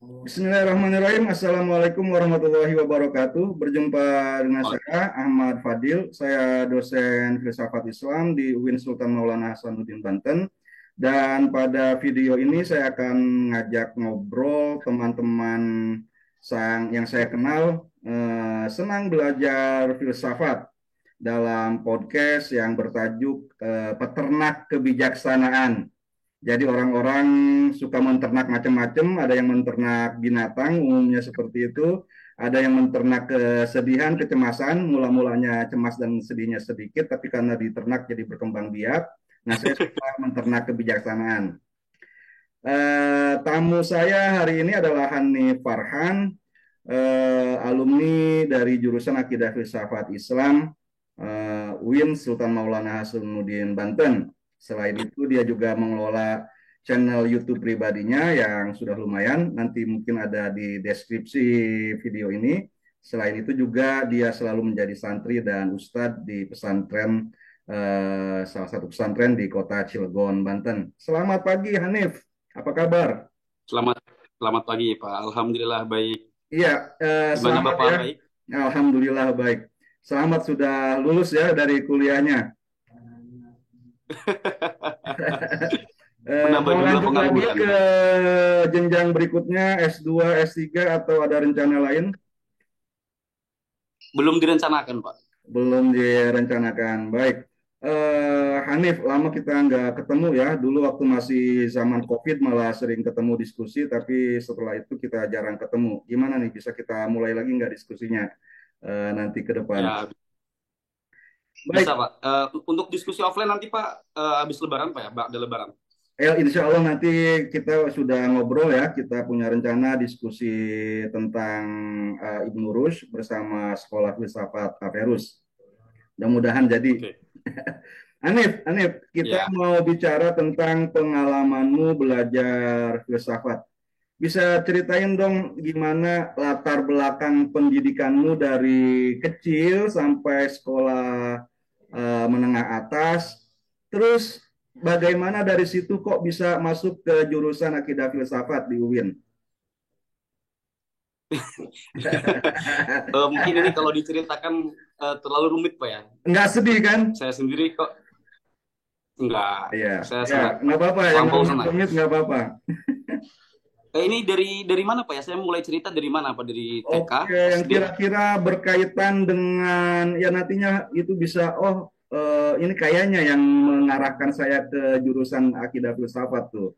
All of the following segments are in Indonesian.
Bismillahirrahmanirrahim. Assalamualaikum warahmatullahi wabarakatuh. Berjumpa dengan Oh, saya Ahmad Fadil. Saya dosen filsafat Islam di UIN Sultan Maulana Hasanuddin Banten. Dan pada video ini saya akan ngajak ngobrol teman-teman yang saya kenal senang belajar filsafat dalam podcast yang bertajuk Peternak Kebijaksanaan. Jadi orang-orang suka menternak macam-macam, ada yang menternak binatang, umumnya seperti itu. Ada yang menternak kesedihan, kecemasan, mula-mulanya cemas dan sedihnya sedikit, tapi karena diternak jadi berkembang biak. Nah, saya suka menternak kebijaksanaan. Tamu saya hari ini adalah Hanif Farhan, alumni dari jurusan Akidah Filsafat Islam, UIN Sultan Maulana Hasanuddin Banten. Selain itu dia juga mengelola channel YouTube pribadinya yang sudah lumayan. Nanti mungkin ada di deskripsi video ini. Selain itu juga dia selalu menjadi santri dan ustadz di pesantren salah satu pesantren di kota Cilegon, Banten. Selamat pagi Hanif, apa kabar? selamat selamat pagi, Pak. Alhamdulillah baik. Iya, Gimana selamat Bapak ya. baik? Alhamdulillah baik. Selamat sudah lulus ya dari kuliahnya. Menambah Mau jumlah lanjut lagi pengangguran, ke Pak. jenjang berikutnya S2, S3 atau ada rencana lain? Belum direncanakan, Pak. Belum direncanakan. Baik. Hanif, lama kita nggak ketemu ya. Dulu waktu masih zaman COVID malah sering ketemu diskusi, tapi setelah itu kita jarang ketemu. Gimana nih, bisa kita mulai lagi nggak diskusinya nanti ke depan? Ya, bisa, Baik. Pak. Untuk diskusi offline nanti, Pak, habis Lebaran, Pak ya, Pak, ada Lebaran. Insya Allah nanti kita sudah ngobrol ya, kita punya rencana diskusi tentang Ibnu Rushd bersama Sekolah Filsafat Averus. Mudah-mudahan jadi. Oke. Anif, kita Ya. mau bicara tentang pengalamanmu belajar filsafat. Bisa ceritain dong gimana latar belakang pendidikanmu dari kecil sampai sekolah menengah atas. Terus bagaimana dari situ kok bisa masuk ke jurusan akidah filsafat di UIN? Mungkin ini kalau diceritakan terlalu rumit, Pak ya. Nggak sedih kan? Saya sendiri kok enggak. Iya, Saya ya sangat nggak apa-apa. Yang terlampau senang. rumit-rumit nggak apa-apa. Ini dari mana, Pak ya? Saya mulai cerita dari mana, Pak? Dari TK, Oke, yang SD? kira-kira berkaitan dengan ya nantinya itu bisa, oh ini kayaknya yang mengarahkan saya ke jurusan akidah filsafat tuh.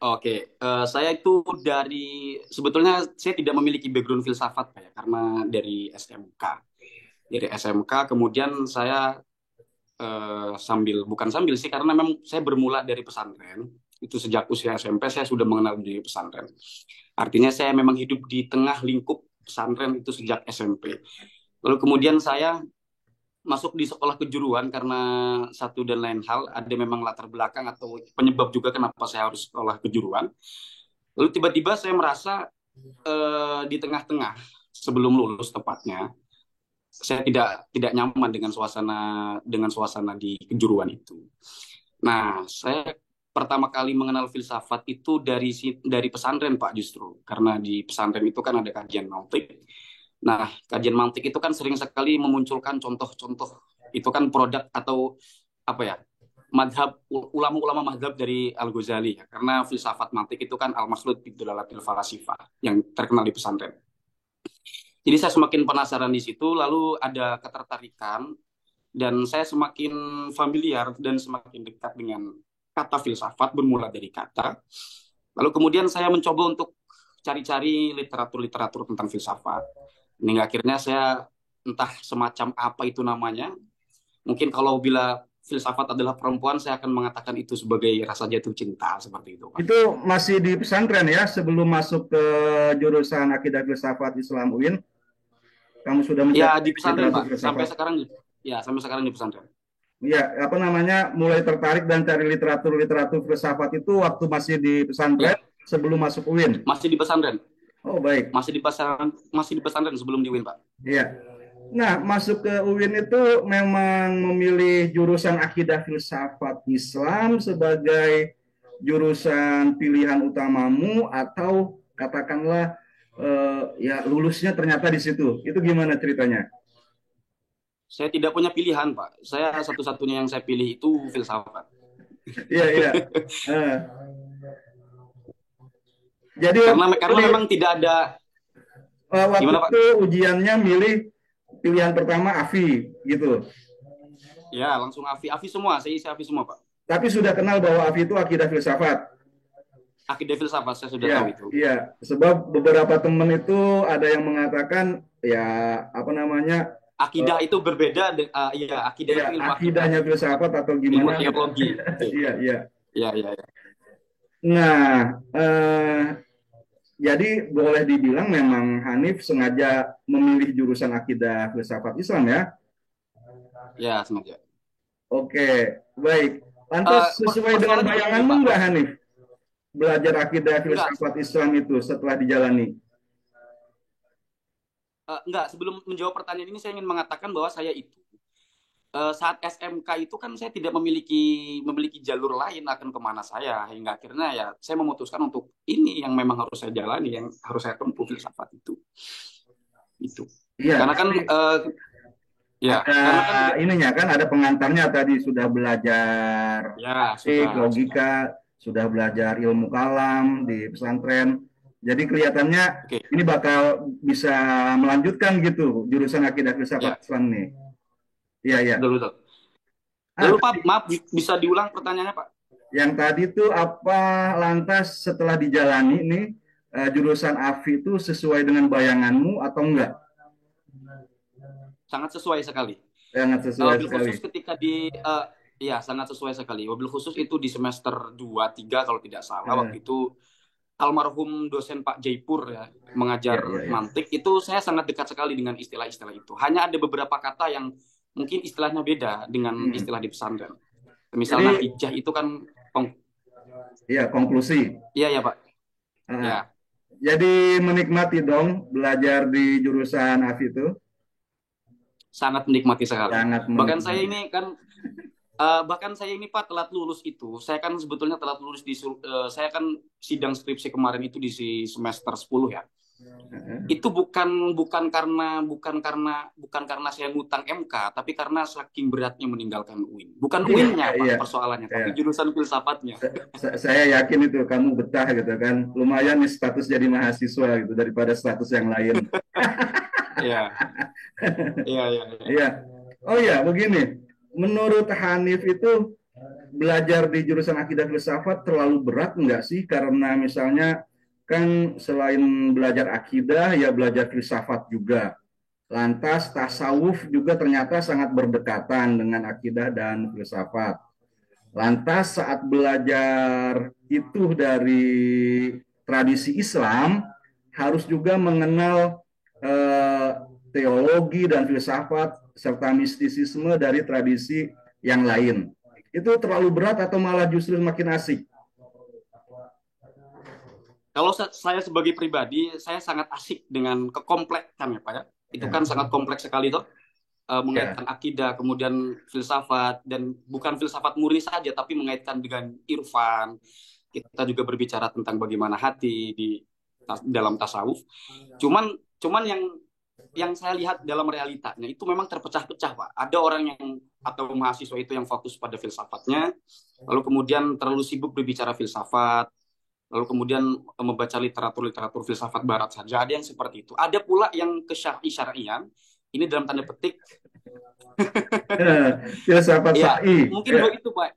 Oke, saya itu dari sebetulnya saya tidak memiliki background filsafat Pak ya, karena dari SMK. Dari SMK kemudian saya sambil bukan sambil sih karena memang saya bermula dari pesantren. Itu sejak usia SMP saya sudah mengenal di pesantren. Artinya saya memang hidup di tengah lingkup pesantren itu sejak SMP. Lalu kemudian saya masuk di sekolah kejuruan karena satu dan lain hal ada memang latar belakang atau penyebab juga kenapa saya harus sekolah kejuruan. Lalu tiba-tiba saya merasa di tengah-tengah sebelum lulus tepatnya, saya tidak nyaman dengan suasana di kejuruan itu. Nah, saya pertama kali mengenal filsafat itu dari pesantren Pak justru, karena di pesantren itu kan ada kajian mantik. Nah, kajian mantik itu kan sering sekali memunculkan contoh-contoh itu kan produk atau apa ya madhab ulama-ulama madhab dari Al Ghazali ya karena filsafat mantik itu kan al makhlud bidulalatil falasifah yang terkenal di pesantren. Jadi saya semakin penasaran di situ, lalu ada ketertarikan dan saya semakin familiar dan semakin dekat dengan kata filsafat bermula dari kata. Lalu kemudian saya mencoba untuk cari-cari literatur-literatur tentang filsafat. Hingga akhirnya saya entah semacam apa itu namanya. Mungkin kalau bila filsafat adalah perempuan, saya akan mengatakan itu sebagai rasa jatuh cinta seperti itu, Pak. Itu masih di pesantren ya, sebelum masuk ke jurusan akidah filsafat Islam UIN, kamu sudah Ya mencari di pesantren, literatur Pak. filsafat. Sampai sekarang di pesantren. Ya, apa namanya, mulai tertarik dan cari literatur-literatur filsafat itu waktu masih di pesantren Ya, sebelum masuk UIN. masih di pesantren. Oh, baik. Masih di pesantren sebelum di UIN, Pak. Iya. Nah, masuk ke UIN itu memang memilih jurusan akidah filsafat Islam sebagai jurusan pilihan utamamu atau katakanlah ya lulusnya ternyata di situ. Itu gimana ceritanya? Saya tidak punya pilihan, Pak. Saya satu-satunya yang saya pilih itu filsafat. Iya, iya. Eh, jadi Karena memang tidak ada. waktu Gimana, Pak? itu ujiannya milih pilihan pertama AFI gitu. Ya, langsung AFI semua. Saya isi AFI semua, Pak. Tapi sudah kenal bahwa AFI itu akidah filsafat. Akidah filsafat saya sudah Iya, tahu itu. iya. Sebab beberapa teman itu ada yang mengatakan ya apa namanya Akidah itu berbeda. Ya, akidah ya itu ilmu akidah, akidahnya filsafat atau ilmu gimana gitu. teologi. Iya, iya. Ya, ya, ya. Nah, jadi boleh dibilang memang Hanif sengaja memilih jurusan akidah filsafat Islam ya. Ya, sengaja. Oke, baik. Lantas sesuai dengan Persoalannya begini, bayanganmu Pak. nggak Hanif belajar akidah Enggak, filsafat Islam itu setelah dijalani? enggak. Sebelum menjawab pertanyaan ini, saya ingin mengatakan bahwa saya itu saat SMK itu kan saya tidak memiliki jalur lain akan kemana saya, hingga akhirnya ya saya memutuskan untuk ini yang memang harus saya jalani, yang harus saya tempuh, filsafat itu. Iya, Karena kan tapi ya ada karena kan ininya kan ada pengantarnya tadi sudah belajar ya sudah. logika, sudah belajar ilmu kalam di pesantren. Jadi kelihatannya Oke. ini bakal bisa melanjutkan gitu jurusan akidah filsafat Ya, Islam nih. Iya, iya. betul betul. Ah, Lalu Pak, maaf, bisa diulang pertanyaannya, Pak? yang tadi tuh apa lantas setelah dijalani nih jurusan AFI itu sesuai dengan bayanganmu atau enggak? Sangat sesuai sekali. Sangat sesuai Wabil sekali. khusus ketika ya sangat sesuai sekali. Wabil khusus itu di semester 2 3 kalau tidak salah, Eh, waktu itu almarhum dosen Pak Jaipur ya ya, mengajar ya, ya. mantik, itu saya sangat dekat sekali dengan istilah-istilah itu. Hanya ada beberapa kata yang mungkin istilahnya beda dengan Hmm. istilah di pesantren. Misalnya Jadi natijah itu kan ya konklusi. iya ya Pak. Ah, Ya, jadi menikmati dong belajar di jurusan AFI itu. sangat menikmati sekali. Sangat Bahkan saya menikmati. ini kan bahkan saya ini Pak telat lulus itu. Saya kan sebetulnya telat lulus saya kan sidang skripsi kemarin itu di semester 10 ya. Itu bukan karena saya ngutang MK, tapi karena saking beratnya meninggalkan UIN. Bukan Iya, UIN-nya iya. Pak persoalannya, Ya. tapi jurusan filsafatnya. Saya yakin itu kamu betah gitu kan. Lumayan nih status jadi mahasiswa gitu daripada status yang lain. Iya, iya, iya, iya. Iya. Oh ya, begini. Menurut Hanif itu belajar di jurusan akidah filsafat terlalu berat enggak sih? Karena misalnya kan selain belajar akidah ya belajar filsafat juga. Lantas tasawuf juga ternyata sangat berdekatan dengan akidah dan filsafat. Lantas saat belajar itu dari tradisi Islam harus juga mengenal eh, teologi dan filsafat serta mistisisme dari tradisi yang lain. Itu terlalu berat atau malah justru makin asik? Kalau saya sebagai pribadi, saya sangat asik dengan kekompleksan ya Pak ya. Itu Ya, kan sangat kompleks sekali toh, ya, mengaitkan akidah, kemudian filsafat, dan bukan filsafat murni saja, tapi mengaitkan dengan irfan. Kita juga berbicara tentang bagaimana hati dalam tasawuf. Cuman cuman yang saya lihat dalam realitanya itu memang terpecah-pecah Pak. Ada orang yang atau mahasiswa itu yang fokus pada filsafatnya, lalu kemudian terlalu sibuk berbicara filsafat, lalu kemudian membaca literatur-literatur filsafat barat saja. Ada yang seperti itu. Ada pula yang ke syar'ian, ini dalam tanda petik. filsafat Ya, syar'i. mungkin begitu Pak.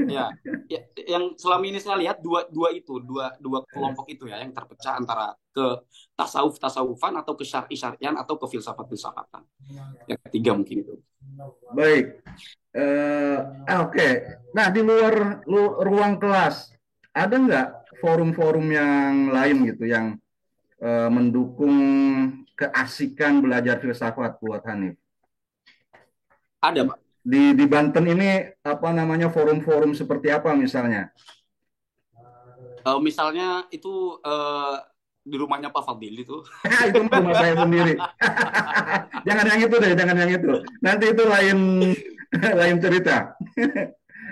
Ya, ya, yang selama ini saya lihat dua kelompok itu ya yang terpecah antara ke tasawufan atau ke syar'ian atau ke filsafatan. Yang ketiga mungkin itu. Baik. Oke. Nah, di luar ruang kelas, ada nggak forum-forum yang lain gitu yang mendukung keasikan belajar filsafat buat Hanif? Ada Pak. Di Banten ini apa namanya forum-forum seperti apa misalnya? Misalnya itu di rumahnya Pak Fadil itu. Itu rumah saya sendiri. Jangan yang itu deh, jangan yang itu. Nanti itu lain lain cerita.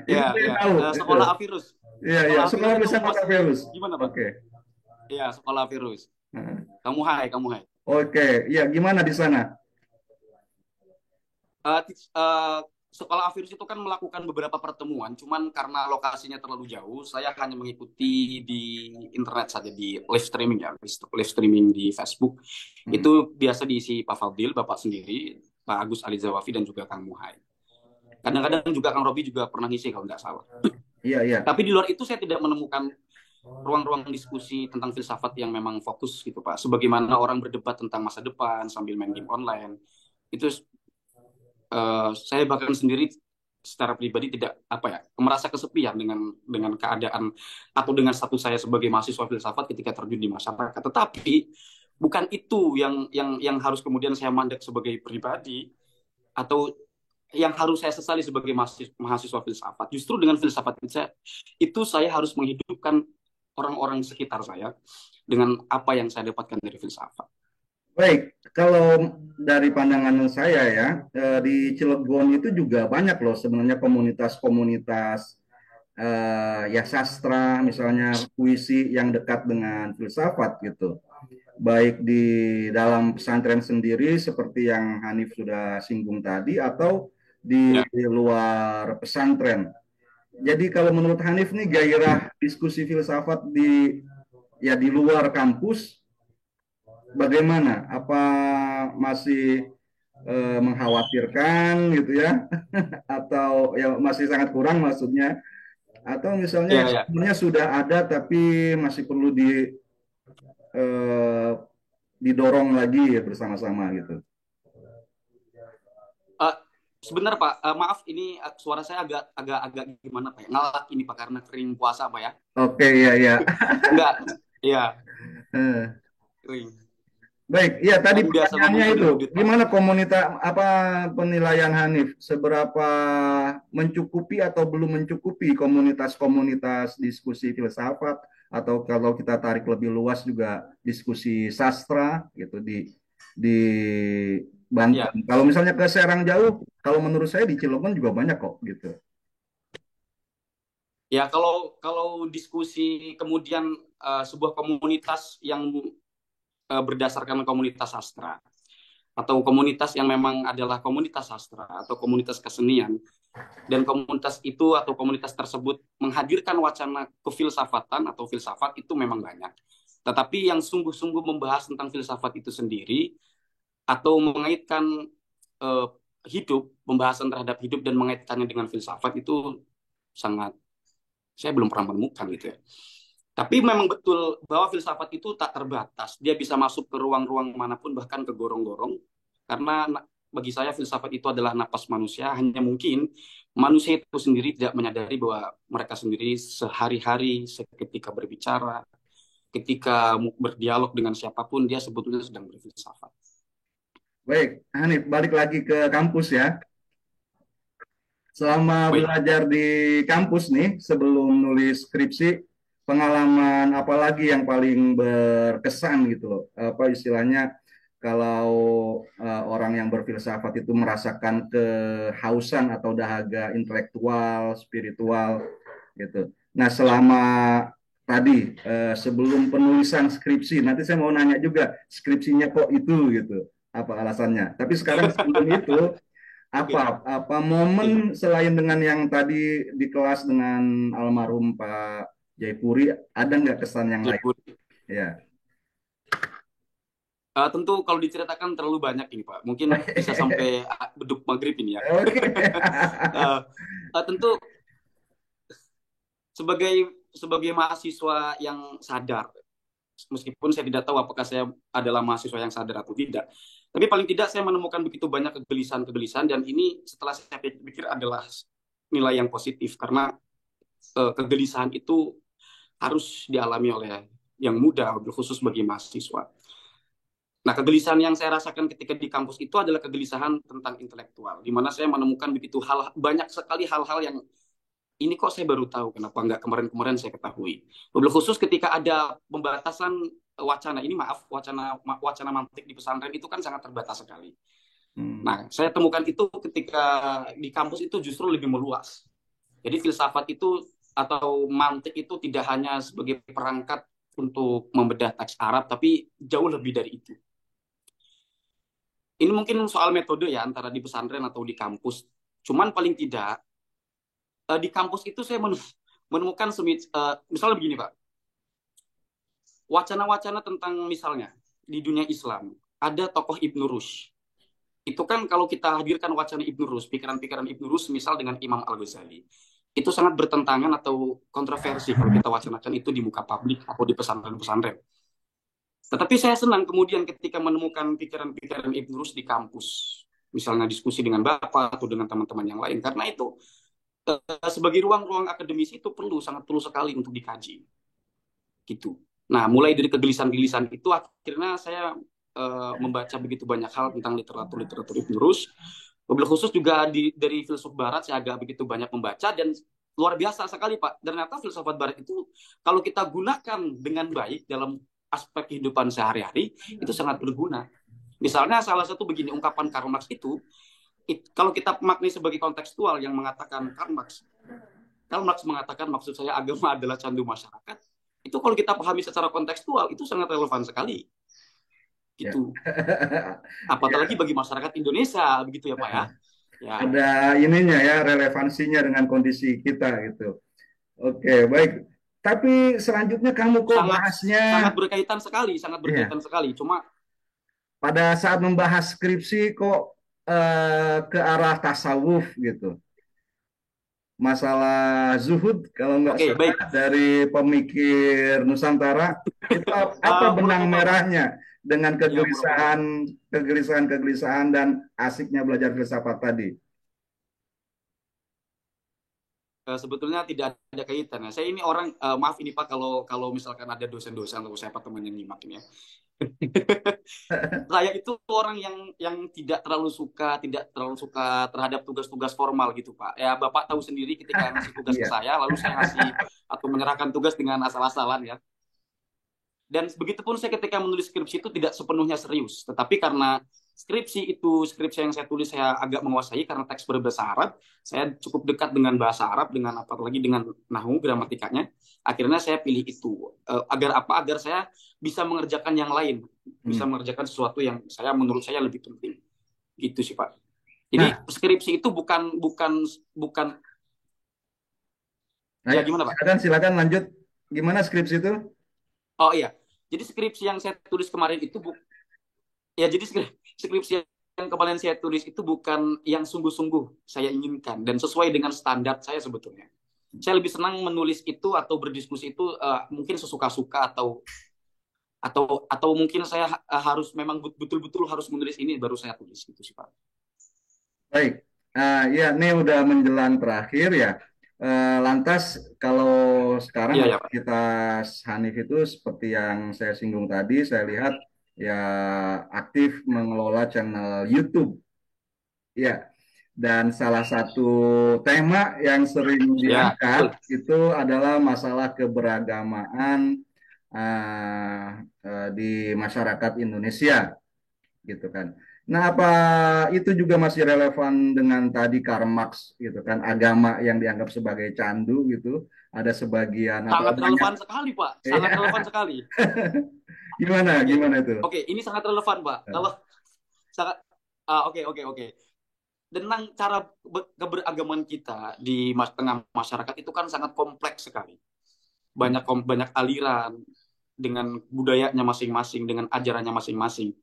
Itu Ya, saya ya. tahu. Itu. Sekolah Afirus. Iya, iya. Sekolah virus Sekolah itu filsafat masih Averus. gimana, Pak? Oke. Iya, sekolah virus. Nah, Kamu hai. oke. Iya, gimana di sana? Eh, ti- eh, Sekolah virus itu kan melakukan beberapa pertemuan, cuman karena lokasinya terlalu jauh, saya hanya mengikuti di internet saja, di live streaming ya, live streaming di Facebook. Hmm. Itu biasa diisi Pak Fadil, Bapak sendiri, Pak Agus Alizawafi, dan juga Kang Muhai. Kadang-kadang juga Kang Robi juga pernah ngisi kalau nggak salah. Iya, iya. Tapi di luar itu saya tidak menemukan ruang-ruang diskusi tentang filsafat yang memang fokus gitu Pak. Sebagaimana orang berdebat tentang masa depan sambil main game online. Itu saya bahkan sendiri secara pribadi tidak apa ya merasa kesepian dengan keadaan atau dengan status saya sebagai mahasiswa filsafat ketika terjun di masyarakat. Tetapi bukan itu yang harus kemudian saya mandek sebagai pribadi atau yang harus saya sesali sebagai mahasiswa filsafat. Justru dengan filsafat itu saya harus menghidupkan orang-orang di sekitar saya dengan apa yang saya dapatkan dari filsafat. Baik, kalau dari pandangan saya ya, di Cilegon itu juga banyak loh sebenarnya komunitas-komunitas ya sastra, misalnya puisi yang dekat dengan filsafat gitu. Baik di dalam pesantren sendiri seperti yang Hanif sudah singgung tadi atau di Ya, luar pesantren. Jadi kalau menurut Hanif nih gairah diskusi filsafat di luar kampus bagaimana? Apa masih mengkhawatirkan gitu ya? Atau ya masih sangat kurang maksudnya? Atau misalnya ya, ya. sebenarnya sudah ada tapi masih perlu eh, didorong lagi ya bersama-sama gitu. Uh, Sebentar Pak, maaf ini suara saya agak gimana Pak? Ngalak ini Pak karena kering puasa Pak ya? Oke, ya, ya. Enggak, ya Eh, kering. Baik, ya tadi Kan biasa ngomong pertanyaannya itu, udut-udut Pak. gimana komunitas apa penilaian Hanif, seberapa mencukupi atau belum mencukupi komunitas-komunitas diskusi filsafat atau kalau kita tarik lebih luas juga diskusi sastra gitu di Banten. Ya, Kalau misalnya ke Serang jauh, kalau menurut saya di Cilegon juga banyak kok gitu. ya kalau kalau diskusi kemudian sebuah komunitas yang berdasarkan komunitas sastra atau komunitas yang memang adalah komunitas sastra atau komunitas kesenian dan komunitas itu atau komunitas tersebut menghadirkan wacana kefilsafatan atau filsafat itu memang banyak. Tetapi yang sungguh-sungguh membahas tentang filsafat itu sendiri atau mengaitkan eh, hidup, pembahasan terhadap hidup dan mengaitkannya dengan filsafat itu sangat saya belum pernah menemukan gitu ya. Tapi memang betul bahwa filsafat itu tak terbatas. Dia bisa masuk ke ruang-ruang manapun, bahkan ke gorong-gorong. Karena bagi saya filsafat itu adalah napas manusia. Hanya mungkin manusia itu sendiri tidak menyadari bahwa mereka sendiri sehari-hari, seketika berbicara, ketika berdialog dengan siapapun, dia sebetulnya sedang berfilsafat. Baik, Hanif, balik lagi ke kampus ya. Selama Baik, belajar di kampus nih, sebelum nulis skripsi, pengalaman apa lagi yang paling berkesan gitu loh? Apa istilahnya kalau orang yang berfilsafat itu merasakan kehausan atau dahaga intelektual, spiritual gitu. Nah, ya. selama tadi sebelum penulisan skripsi, nanti saya mau nanya juga skripsinya kok itu gitu, apa alasannya. Tapi sekarang sebelum itu Oke, apa momen selain dengan yang tadi di kelas dengan almarhum Pak Jaipuri, ada nggak kesan yang lain? oke. Ya. Tentu kalau diceritakan terlalu banyak ini Pak. Mungkin bisa sampai beduk maghrib ini ya. Oke. Uh, Tentu sebagai sebagai mahasiswa yang sadar, meskipun saya tidak tahu apakah saya adalah mahasiswa yang sadar atau tidak, tapi paling tidak saya menemukan begitu banyak kegelisahan-kegelisahan dan ini setelah saya pikir adalah nilai yang positif karena kegelisahan itu harus dialami oleh yang muda, khusus bagi mahasiswa. Nah, kegelisahan yang saya rasakan ketika di kampus itu adalah kegelisahan tentang intelektual, di mana saya menemukan begitu banyak sekali hal-hal yang ini kok saya baru tahu, kenapa nggak kemarin-kemarin saya ketahui. Lebih khusus ketika ada pembatasan wacana ini, maaf, wacana mantik di pesantren itu kan sangat terbatas sekali. Hmm. Nah, saya temukan itu ketika di kampus itu justru lebih meluas. Jadi filsafat itu atau mantik itu tidak hanya sebagai perangkat untuk membedah teks Arab, tapi jauh lebih dari itu. Ini mungkin soal metode ya, antara di pesantren atau di kampus. Cuman paling tidak, di kampus itu saya menemukan misalnya begini Pak, wacana-wacana tentang misalnya di dunia Islam, ada tokoh Ibnu Rushd. Itu kan kalau kita hadirkan wacana Ibnu Rushd, pikiran-pikiran Ibnu Rushd misal dengan Imam Al-Ghazali, itu sangat bertentangan atau kontroversi kalau kita wacanakan itu di muka publik atau di pesantren-pesantren. Tetapi saya senang kemudian ketika menemukan pikiran-pikiran Ibnu Rushd di kampus, misalnya diskusi dengan Bapak atau dengan teman-teman yang lain, karena itu sebagai ruang-ruang akademisi itu sangat perlu sekali untuk dikaji. Gitu. Nah, mulai dari kegelisahan-kegelisahan itu akhirnya saya membaca begitu banyak hal tentang literatur Ibnu Rushd. Wabil khusus juga dari filsuf barat saya agak begitu banyak membaca, dan luar biasa sekali Pak. Ternyata filsafat barat itu kalau kita gunakan dengan baik dalam aspek kehidupan sehari-hari itu sangat berguna. Misalnya salah satu begini, ungkapan Karl Marx itu kalau kita maknai sebagai kontekstual yang mengatakan Karl Marx mengatakan, maksud saya agama adalah candu masyarakat. Itu kalau kita pahami secara kontekstual itu sangat relevan sekali. Gitu. Ya. Apalagi bagi masyarakat Indonesia begitu ya Pak ya. Ya. Ada ininya ya, relevansinya dengan kondisi kita gitu. Oke, baik. Tapi selanjutnya kamu kok bahasnya sangat berkaitan ya, sekali. Cuma pada saat membahas skripsi kok ke arah tasawuf gitu. Masalah zuhud kalau nggak oke, salah baik. dari pemikir Nusantara itu apa benang merahnya dengan kegelisahan dan asiknya belajar filsafat tadi. Sebetulnya tidak ada kaitannya. Saya ini orang maaf ini Pak kalau misalkan ada dosen-dosen atau siapa teman yang nyimak ini ya. Saya itu orang yang tidak terlalu suka terhadap tugas-tugas formal gitu Pak. Ya Bapak tahu sendiri ketika ngasih tugas ke Iya. saya, lalu saya ngasih atau menyerahkan tugas dengan asal-asalan ya. Dan begitupun saya ketika menulis skripsi itu tidak sepenuhnya serius. Tetapi karena skripsi yang saya tulis saya agak menguasai karena teks berbahasa Arab, saya cukup dekat dengan bahasa Arab, dengan apalagi dengan nahwu, gramatikanya. Akhirnya saya pilih itu. Agar apa? Agar saya bisa mengerjakan yang lain, bisa mengerjakan sesuatu yang menurut saya lebih penting. Gitu sih Pak. Jadi Nah, skripsi itu bukan ya gimana Pak? silakan lanjut. Gimana skripsi itu? Oh iya. Jadi skripsi yang saya tulis kemarin itu jadi skripsi yang kemarin saya tulis itu bukan yang sungguh-sungguh saya inginkan dan sesuai dengan standar saya sebetulnya. Saya lebih senang menulis itu atau berdiskusi itu mungkin sesuka-suka atau mungkin saya harus memang betul-betul harus menulis ini baru saya tulis gitu sih Pak. Baik. Ya, ini udah menjelang terakhir ya. Lantas kalau sekarang Iya ya Pak. aktivitas Hanif itu seperti yang saya singgung tadi, saya lihat ya aktif mengelola channel YouTube. Ya, dan salah satu tema yang sering Ya, betul. diangkat itu adalah masalah keberagamaan di masyarakat Indonesia, gitu kan. Nah, apa itu juga masih relevan dengan tadi Karl Marx gitu kan, agama yang dianggap sebagai candu gitu, ada sebagian atau Sangat banyak. relevan sekali Pak, sangat Ya. relevan sekali. Gimana Oke, gimana itu? oke, ini sangat relevan Pak. Kalau sangat oke. Tentang cara keberagaman kita di tengah masyarakat itu kan sangat kompleks sekali. Banyak aliran dengan budayanya masing-masing, dengan ajarannya masing-masing.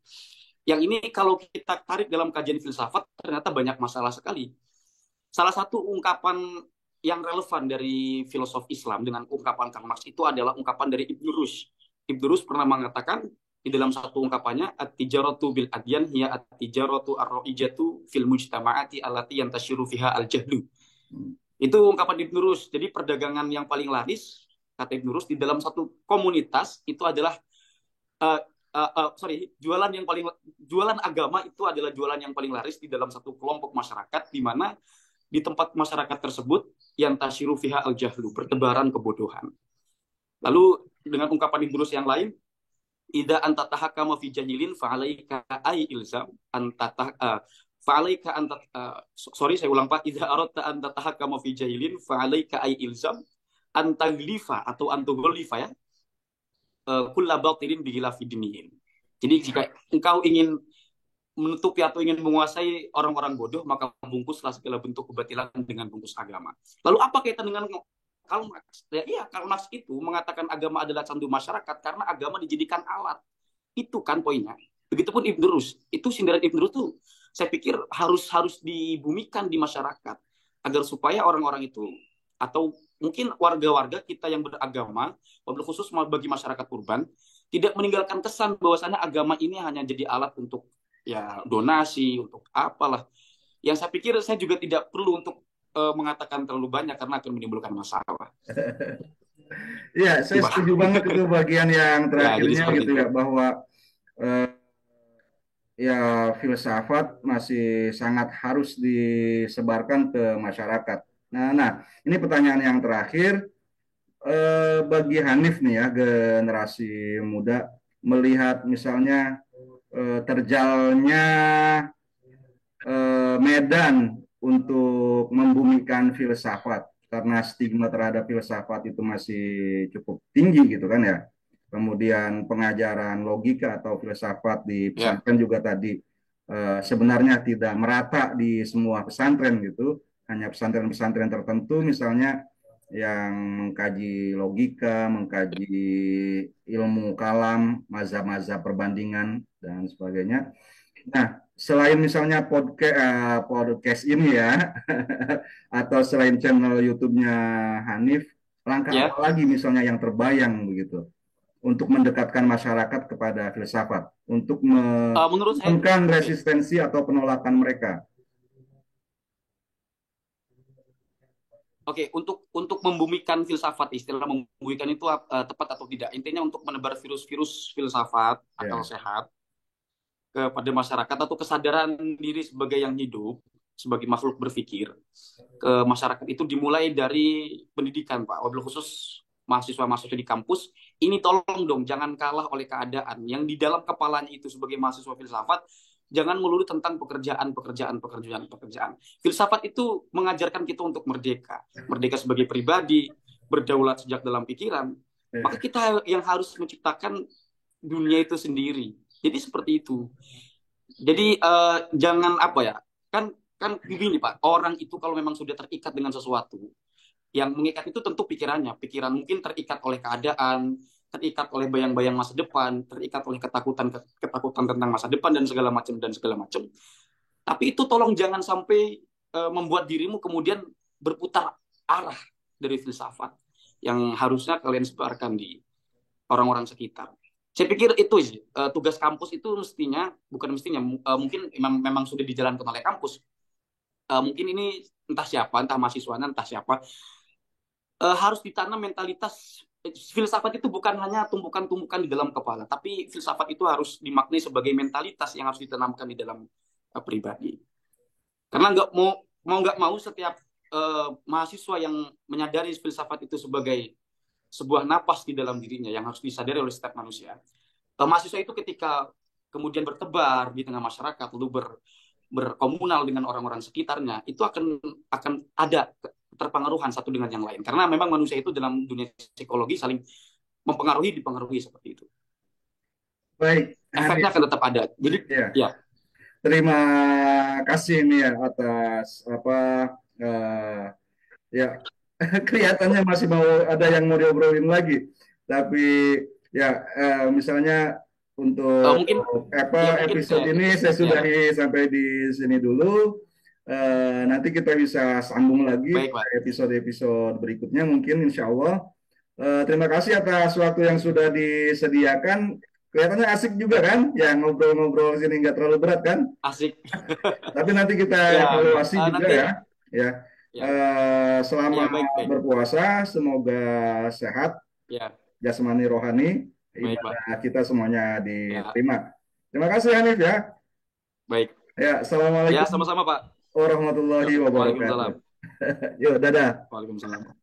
Yang ini kalau kita tarik dalam kajian filsafat ternyata banyak masalah sekali. Salah satu ungkapan yang relevan dari filosof Islam dengan ungkapan Karl Marx itu adalah ungkapan dari Ibnu Rushd. Ibnu Rushd pernah mengatakan di dalam satu ungkapannya, at-tijaratu bil adyan hiya at-tijaratu ar-ra'ijatu fil mujtama'ati allati yantashiru fiha al-jahlu. Itu ungkapan Ibnu Rushd. Jadi perdagangan yang paling laris kata Ibnu Rushd di dalam satu komunitas itu adalah jualan agama itu adalah jualan yang paling laris di dalam satu kelompok masyarakat, di mana di tempat masyarakat tersebut yang tasyiru fiha al jahlu, bertebaran kebodohan. Lalu dengan ungkapan Ibnu Rushd yang lain, idza anta tahakkama fi jahilin fa'alaika ay ilzam anta fa'alaika anta sorry saya ulang Pak, idza aradta anta tahakkama fi jahilin fa'alaika ay ilzam antaglifa atau antogolifa ya, kulla batilin bighilafi dinihin. Jadi jika engkau ingin menutupi atau ingin menguasai orang-orang bodoh, maka bungkuslah segala bentuk kebatilan dengan bungkus agama. Lalu apa kaitan dengan Karl Marx? Ya, iya, Karl Marx itu mengatakan agama adalah candu masyarakat karena agama dijadikan alat. Itu kan poinnya. Begitupun Ibn Rus. Itu sindiran Ibn Rus tuh saya pikir harus dibumikan di masyarakat agar supaya orang-orang itu atau mungkin warga-warga kita yang beragama, wabil khusus bagi masyarakat urban, tidak meninggalkan kesan bahwasannya agama ini hanya jadi alat untuk ya donasi, untuk apalah. Yang saya pikir saya juga tidak perlu untuk mengatakan terlalu banyak karena akan menimbulkan masalah. Iya, saya setuju banget itu bagian yang Ya, jadi terakhirnya seperti gitu itu. ya, bahwa eh, ya filsafat masih sangat harus disebarkan ke masyarakat. Nah, ini pertanyaan yang terakhir. Bagi Hanif nih ya, generasi muda, melihat misalnya terjalnya medan untuk membumikan filsafat karena stigma terhadap filsafat itu masih cukup tinggi gitu kan ya. Kemudian pengajaran logika atau filsafat di Ya, pesantren juga tadi sebenarnya tidak merata di semua pesantren gitu. Hanya pesantren-pesantren tertentu misalnya yang mengkaji logika, mengkaji ilmu kalam, mazhab-mazhab perbandingan dan sebagainya. Nah, selain misalnya podcast ini ya, atau selain channel YouTube-nya Hanif, langkah apa ya. lagi misalnya yang terbayang begitu untuk mendekatkan masyarakat kepada filsafat, untuk Menurut saya, menurunkan oke. resistensi atau penolakan mereka. Oke, untuk membumikan filsafat, istilah membumikan itu tepat atau tidak? Intinya untuk menebar virus-virus filsafat, akal Ya, sehat kepada masyarakat atau kesadaran diri sebagai yang hidup, sebagai makhluk berpikir ke masyarakat itu dimulai dari pendidikan, Pak. Wabil khusus mahasiswa-mahasiswa di kampus, ini tolong dong jangan kalah oleh keadaan. Yang di dalam kepalanya itu sebagai mahasiswa filsafat, jangan melulu tentang pekerjaan. Filsafat itu mengajarkan kita untuk merdeka. Merdeka sebagai pribadi, berdaulat sejak dalam pikiran. Maka ya, kita yang harus menciptakan dunia itu sendiri. Jadi seperti itu. Jadi jangan apa ya, kan kan begini Pak, orang itu kalau memang sudah terikat dengan sesuatu, yang mengikat itu tentu pikirannya, pikiran mungkin terikat oleh keadaan, terikat oleh bayang-bayang masa depan, terikat oleh ketakutan tentang masa depan dan segala macam. Tapi itu tolong jangan sampai membuat dirimu kemudian berputar arah dari filsafat yang harusnya kalian sebarkan di orang-orang sekitar. Saya pikir itu sih tugas kampus itu mestinya bukan mestinya mungkin memang sudah dijalankan oleh kampus. Mungkin ini entah siapa, entah mahasiswanya, entah siapa harus ditanam mentalitas filsafat itu bukan hanya tumpukan-tumpukan di dalam kepala, tapi filsafat itu harus dimaknai sebagai mentalitas yang harus ditanamkan di dalam pribadi. Karena nggak mau setiap mahasiswa yang menyadari filsafat itu sebagai sebuah napas di dalam dirinya yang harus disadari oleh setiap manusia. Mahasiswa itu ketika kemudian bertebar di tengah masyarakat lalu berkomunal dengan orang-orang sekitarnya itu akan ada terpengaruhan satu dengan yang lain karena memang manusia itu dalam dunia psikologi saling dipengaruhi seperti itu. baik, Efeknya Hanif. akan tetap ada. Jadi Ya, ya, terima kasih nih ya atas apa eh, ya kelihatannya masih mau ada yang mau diobrolin lagi. Tapi ya misalnya untuk mungkin apa ya mungkin episode ini saya ya sudahi sampai di sini dulu. Nanti kita bisa sambung lagi baik pada Pak. episode-episode berikutnya mungkin insya Allah. Terima kasih atas waktu yang sudah disediakan. Kelihatannya asik juga kan? Ya ngobrol-ngobrol sini nggak terlalu berat kan? Asik. Tapi nanti kita Ya evaluasi juga nanti ya. Ya, ya selamat ya baik baik berpuasa, semoga sehat ya jasmani rohani, baik Pak ibadah kita semuanya ya diterima. Terima kasih Hanif ya. baik Ya, ya assalamualaikum sama-sama Pak. warahmatullahi wabarakatuh. Waalaikumsalam. Yuk, dadah. Waalaikumsalam.